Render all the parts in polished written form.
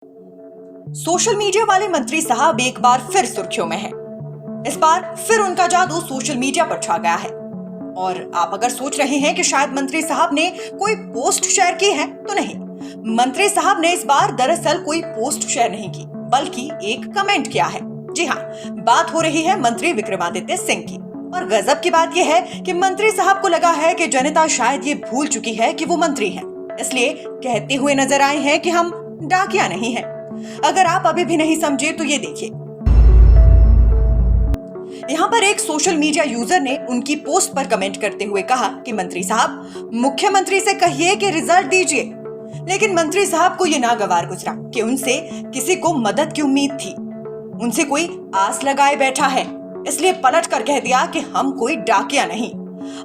Social media वाले मंत्री साहब एक बार फिर सुर्खियों में हैं। इस बार फिर उनका जादू सोशल मीडिया पर छा गया है। और आप अगर सोच रहे हैं कि शायद मंत्री साहब ने कोई पोस्ट शेयर की है, तो नहीं। मंत्री साहब ने इस बार दरअसल कोई पोस्ट शेयर नहीं की, बल्कि एक कमेंट किया है। जी हाँ, बात हो रही है मंत्री विक्रमादित्य सिंह की। और गजब की बात यह है कि मंत्री साहब को लगा है कि जनता शायद ये भूल चुकी है कि वो मंत्री हैं, इसलिए कहते हुए नजर आए हैं कि हम डाकिया नहीं हैं। अगर आप अभी भी नहीं समझे तो ये देखिए। यहाँ पर एक सोशल मीडिया यूजर ने उनकी पोस्ट पर कमेंट करते हुए कहा कि मंत्री साहब, मुख्यमंत्री से कहिए कि रिजल्ट दीजिए। लेकिन मंत्री साहब को ये नागवार गुजरा कि उनसे किसी को मदद की उम्मीद थी, उनसे कोई आस लगाए बैठा है, इसलिए पलट कर कह दिया कि हम कोई डाकिया नहीं।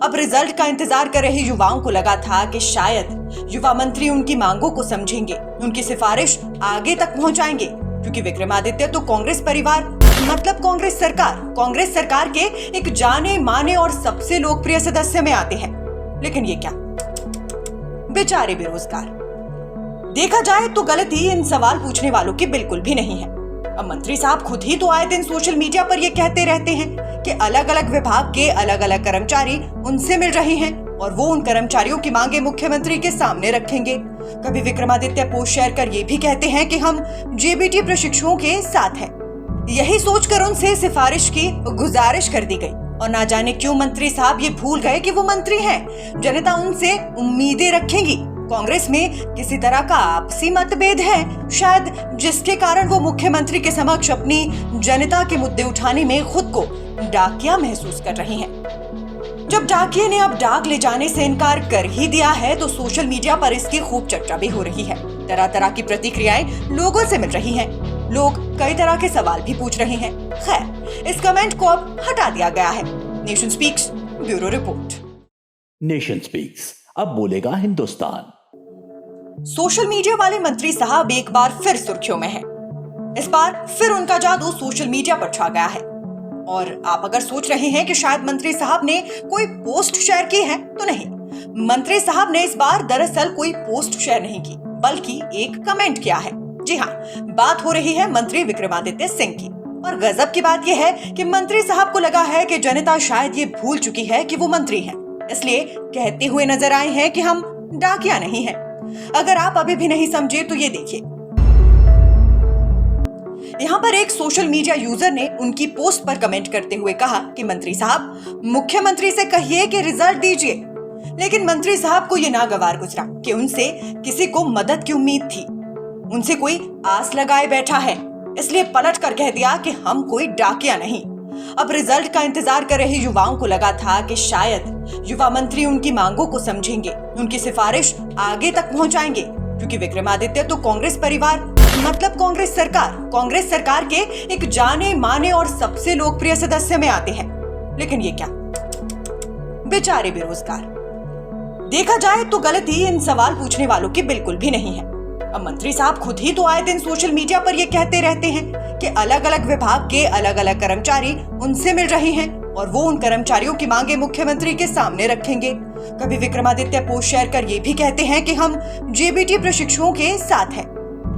अब रिजल्ट का इंतजार कर रहे युवाओं को लगा था कि शायद युवा मंत्री उनकी मांगों को समझेंगे, उनकी सिफारिश आगे तक पहुंचाएंगे, क्योंकि विक्रमादित्य तो कांग्रेस परिवार मतलब कांग्रेस सरकार के एक जाने माने और सबसे लोकप्रिय सदस्य में आते हैं। लेकिन ये क्या, बेचारे बेरोजगार। देखा जाए तो गलती इन सवाल पूछने वालों की बिल्कुल भी नहीं है। अब मंत्री साहब खुद ही तो आए दिन सोशल मीडिया पर ये कहते रहते हैं कि अलग अलग विभाग के अलग अलग कर्मचारी उनसे मिल रहे हैं और वो उन कर्मचारियों की मांगे मुख्यमंत्री के सामने रखेंगे। कभी विक्रमादित्य पोस्ट शेयर कर ये भी कहते हैं कि हम जेबीटी प्रशिक्षुओं के साथ हैं। यही सोचकर उनसे सिफारिश की गुजारिश कर दी गई और ना जाने क्यों मंत्री साहब ये भूल गए कि वो मंत्री हैं। जनता उनसे उम्मीदें रखेगी। कांग्रेस में किसी तरह का आपसी मतभेद है, शायद जिसके कारण वो मुख्यमंत्री के समक्ष अपनी जनता के मुद्दे उठाने में खुद को डाकिया महसूस कर रही हैं। जब डाकिये ने अब डाक ले जाने से इनकार कर ही दिया है तो सोशल मीडिया पर इसकी खूब चर्चा भी हो रही है। तरह तरह की प्रतिक्रियाएं लोगों से मिल रही हैं। लोग कई तरह के सवाल भी पूछ रहे हैं। खैर, इस कमेंट को अब हटा दिया गया है। Nation speaks bureau report. Nation speaks, अब बोलेगा हिंदुस्तान। सोशल मीडिया वाले मंत्री साहब एक बार फिर सुर्खियों में हैं। इस बार फिर उनका जादू सोशल मीडिया पर छा गया है। और आप अगर सोच रहे हैं कि शायद मंत्री साहब ने कोई पोस्ट शेयर की है, तो नहीं। मंत्री साहब ने इस बार दरअसल कोई पोस्ट शेयर नहीं की, बल्कि एक कमेंट किया है। जी हाँ, बात हो रही है मंत्री विक्रमादित्य सिंह की। और गजब की बात यह है कि मंत्री साहब को लगा है कि जनता शायद ये भूल चुकी है कि वो मंत्री हैं, इसलिए कहते हुए नजर आए हैं कि हम डाकिया नहीं हैं। अगर आप अभी भी नहीं समझे तो ये देखिए। यहाँ पर एक सोशल मीडिया यूजर ने उनकी पोस्ट पर कमेंट करते हुए कहा कि मंत्री साहब, मुख्यमंत्री से कहिए कि रिजल्ट दीजिए। लेकिन मंत्री साहब को ये नागवार गुजरा कि उनसे किसी को मदद की उम्मीद थी, उनसे कोई आस लगाए बैठा है, इसलिए पलट कर कह दिया कि हम कोई डाकिया नहीं। अब रिजल्ट का इंतजार कर रहे युवाओं को लगा था कि शायद युवा मंत्री उनकी मांगों को समझेंगे, उनकी सिफारिश आगे तक पहुंचाएंगे, क्योंकि विक्रमादित्य तो कांग्रेस परिवार मतलब कांग्रेस सरकार के एक जाने माने और सबसे लोकप्रिय सदस्य में आते हैं। लेकिन ये क्या, बेचारे बेरोजगार। देखा जाए तो गलती इन सवाल पूछने वालों की बिल्कुल भी नहीं है। अब मंत्री साहब खुद ही तो आए दिन सोशल मीडिया पर ये कहते रहते हैं कि अलग अलग विभाग के अलग अलग कर्मचारी उनसे मिल रहे हैं और वो उन कर्मचारियों की मांगे मुख्यमंत्री के सामने रखेंगे। कभी विक्रमादित्य पोस्ट शेयर कर ये भी कहते हैं कि हम जेबीटी प्रशिक्षुओं के साथ हैं।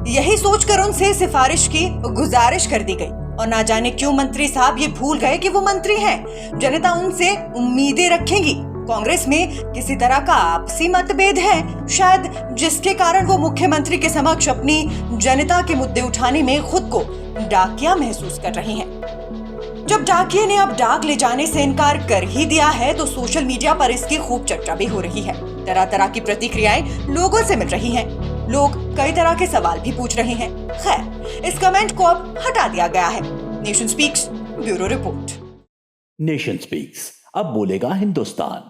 यही सोचकर उनसे सिफारिश की गुजारिश कर दी गई और ना जाने क्यों मंत्री साहब ये भूल गए कि वो मंत्री हैं। जनता उनसे उम्मीदें रखेगी। कांग्रेस में किसी तरह का आपसी मतभेद है, शायद जिसके कारण वो मुख्यमंत्री के समक्ष अपनी जनता के मुद्दे उठाने में खुद को डाकिया महसूस कर रही हैं। जब डाकिये ने अब डाक ले जाने से इनकार कर ही दिया है तो सोशल मीडिया पर इसकी खूब चर्चा भी हो रही है। तरह तरह की प्रतिक्रियाएं लोगों से मिल रही हैं। लोग कई तरह के सवाल भी पूछ रहे हैं। खैर, इस कमेंट को अब हटा दिया गया है। Nation speaks bureau report. Nation speaks, अब बोलेगा हिंदुस्तान।